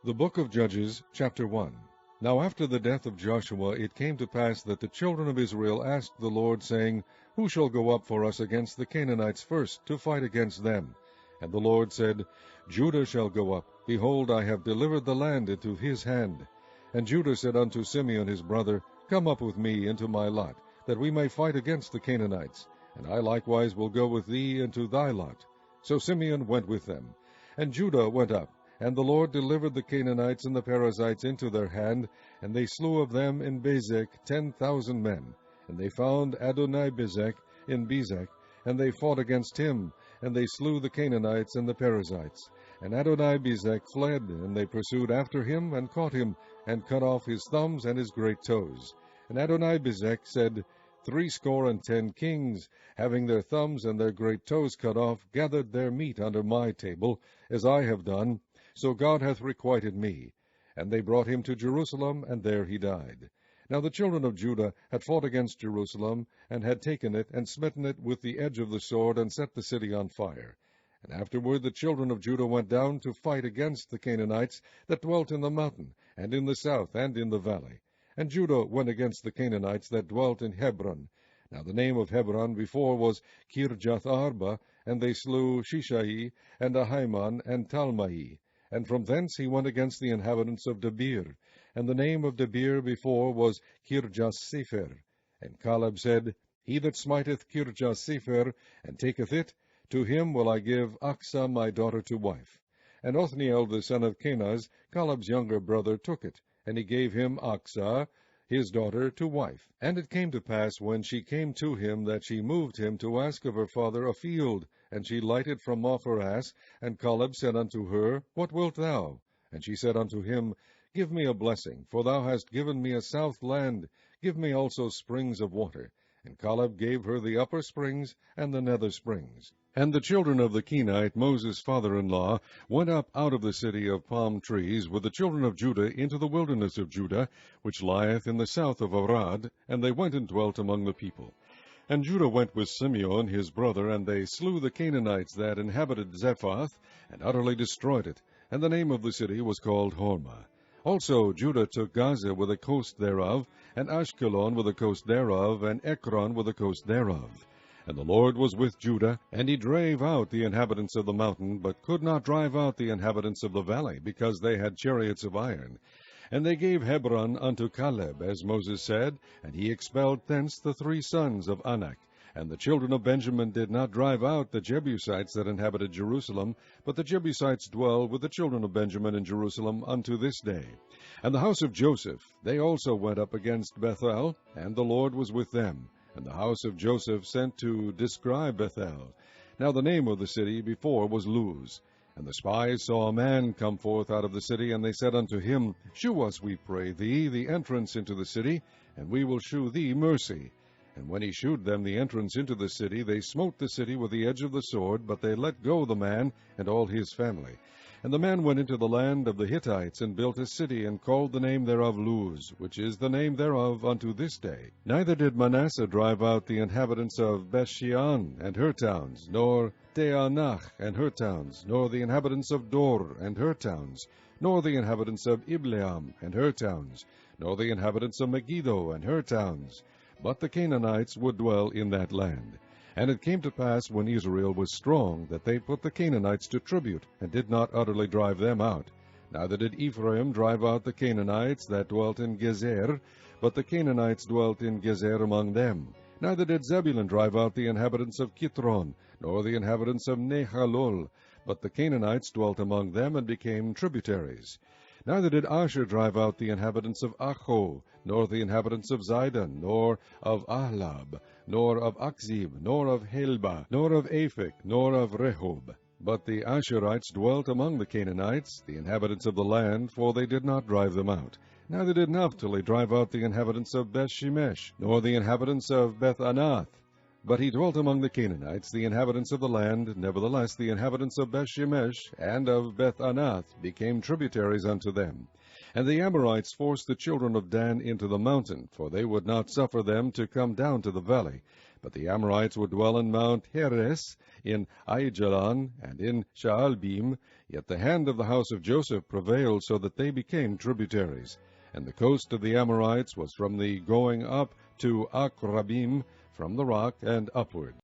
The Book of Judges, chapter 1. Now after the death of Joshua it came to pass that the children of Israel asked the Lord, saying, Who shall go up for us against the Canaanites first, to fight against them? And the Lord said, Judah shall go up. Behold, I have delivered the land into his hand. And Judah said unto Simeon his brother, Come up with me into my lot, that we may fight against the Canaanites. And I likewise will go with thee into thy lot. So Simeon went with them. And Judah went up. And the Lord delivered the Canaanites and the Perizzites into their hand, and they slew of them in Bezek 10,000 men. And they found Adonibezek in Bezek, and they fought against him, and they slew the Canaanites and the Perizzites. And Adonibezek fled, and they pursued after him, and caught him, and cut off his thumbs and his great toes. And Adonibezek said, 70 kings, having their thumbs and their great toes cut off, gathered their meat under my table, as I have done. So God hath requited me. And they brought him to Jerusalem, and there he died. Now the children of Judah had fought against Jerusalem, and had taken it, and smitten it with the edge of the sword, and set the city on fire. And afterward the children of Judah went down to fight against the Canaanites that dwelt in the mountain, and in the south, and in the valley. And Judah went against the Canaanites that dwelt in Hebron. Now the name of Hebron before was Kirjath-arba, and they slew Shishai, and Ahiman, and Talmai. And from thence he went against the inhabitants of Debir. And the name of Debir before was Kirjath-sepher. And Caleb said, He that smiteth Kirjath-sepher, and taketh it, to him will I give Achsah my daughter to wife. And Othniel the son of Kenaz, Caleb's younger brother, took it, and he gave him Achsah his daughter to wife. And it came to pass, when she came to him, that she moved him to ask of her father a field. And she lighted from off her ass, and Caleb said unto her, What wilt thou? And she said unto him, Give me a blessing, for thou hast given me a south land. Give me also springs of water. And Caleb gave her the upper springs and the nether springs. And the children of the Kenite, Moses' father-in-law, went up out of the city of palm trees with the children of Judah into the wilderness of Judah, which lieth in the south of Arad, and they went and dwelt among the people. And Judah went with Simeon his brother, and they slew the Canaanites that inhabited Zephath, and utterly destroyed it, and the name of the city was called Hormah. Also Judah took Gaza with the coast thereof, and Ashkelon with the coast thereof, and Ekron with the coast thereof. And the Lord was with Judah, and he drave out the inhabitants of the mountain, but could not drive out the inhabitants of the valley, because they had chariots of iron. And they gave Hebron unto Caleb, as Moses said, and he expelled thence the 3 sons of Anak. And the children of Benjamin did not drive out the Jebusites that inhabited Jerusalem, but the Jebusites dwell with the children of Benjamin in Jerusalem unto this day. And the house of Joseph, they also went up against Bethel, and the Lord was with them. And the house of Joseph sent to describe Bethel. Now the name of the city before was Luz. And the spies saw a man come forth out of the city, and they said unto him, Shew us, we pray thee, the entrance into the city, and we will shew thee mercy. And when he shewed them the entrance into the city, they smote the city with the edge of the sword, but they let go the man and all his family. And the man went into the land of the Hittites, and built a city, and called the name thereof Luz, which is the name thereof unto this day. Neither did Manasseh drive out the inhabitants of Bethshean and her towns, nor Teanach and her towns, nor the inhabitants of Dor and her towns, nor the inhabitants of Ibleam and her towns, nor the inhabitants of Megiddo and her towns. But the Canaanites would dwell in that land. And it came to pass, when Israel was strong, that they put the Canaanites to tribute, and did not utterly drive them out. Neither did Ephraim drive out the Canaanites that dwelt in Gezer, but the Canaanites dwelt in Gezer among them. Neither did Zebulun drive out the inhabitants of Kitron, nor the inhabitants of Nehalol, but the Canaanites dwelt among them, and became tributaries. Neither did Asher drive out the inhabitants of Acho, nor the inhabitants of Zidon, nor of Ahlab, nor of Akzib, nor of Helba, nor of Aphek, nor of Rehob. But the Asherites dwelt among the Canaanites, the inhabitants of the land, for they did not drive them out. Neither did Naphtali drive out the inhabitants of Bethshemesh, nor the inhabitants of Beth-anath. But he dwelt among the Canaanites, the inhabitants of the land. Nevertheless the inhabitants of Bethshemesh and of Beth-anath became tributaries unto them. And the Amorites forced the children of Dan into the mountain, for they would not suffer them to come down to the valley. But the Amorites would dwell in Mount Heres, in Aijalon, and in Shaalbim. Yet the hand of the house of Joseph prevailed, so that they became tributaries. And the coast of the Amorites was from the going up to Akrabim, from the rock and upward.